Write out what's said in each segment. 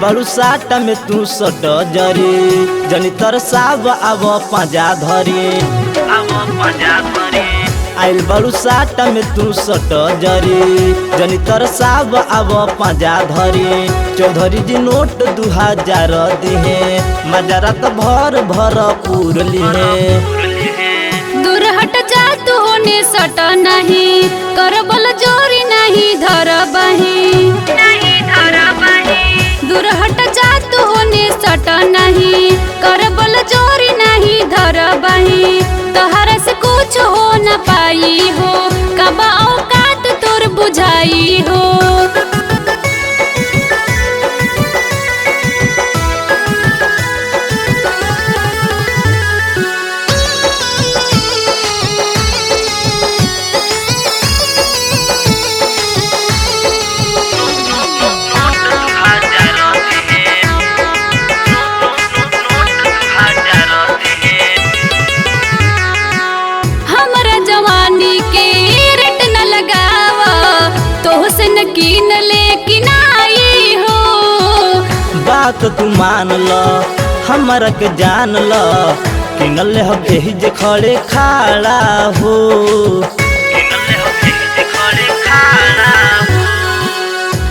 बारू साटा में तू सट जरी जनी तरसाव आव पाजा धरी आइल बारू साटा में तू सट जरी जनी तरसाव आव पाजा धरी चौधरी जी नोट 2000 दिहे मजारा तो भर भर पूर लिहे दूर हट जा तू होने सट नहीं कर बल जोरी नहीं धर बही दूर हट जा तू होने सट नहीं कर बल जोरी नहीं धर बही तोहरा से कुछ हो न पाई हो कबा औकात तोर बुझाई हो कीन लेकिन आई हो बात तू मान ल हमरा के जान ल किनले हम एही जे खड़े खाड़ा हो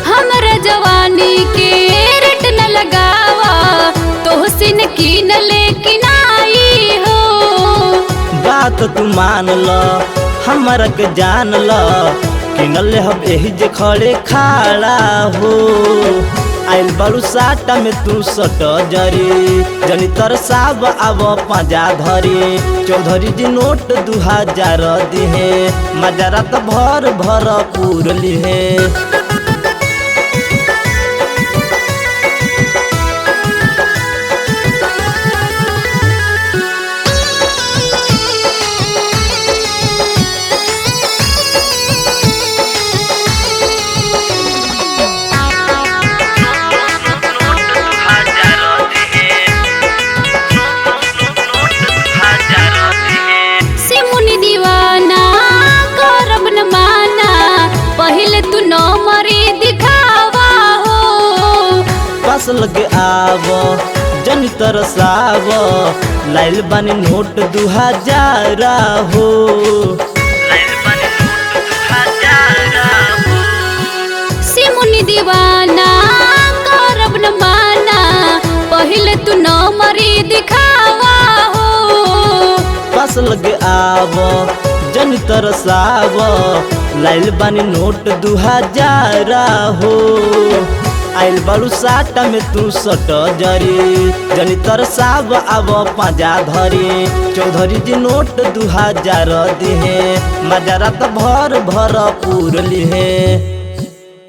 हमरा जवानी के रेट न लगावा तोहसिन कीन लेकिन आई हो बात तू मान ल हमरा के जान ल किनले हम एही जे खड़े खाड़ा हो आइल बारू साटा में तू सट जरी जनी तरसाव आव पाजा धरी चौधरी जी नोट 2000 दिहे मजारा तो भर भर पूर लिहे लगे आव जनी तरसाव लाइल बानी नोट 2000 हो सिमुनी दीवाना करब न माना पहले तू न मरी दिखावा हो पास लगे आव जनी तरसाव लाइल बानी नोट 2000 हो आइल बारू साटा में तू सट जरी जनी तरसाव आव पाजा धरी चौधरी जी नोट 2000 दिहे मजारा तो भर भर पूर लिहे।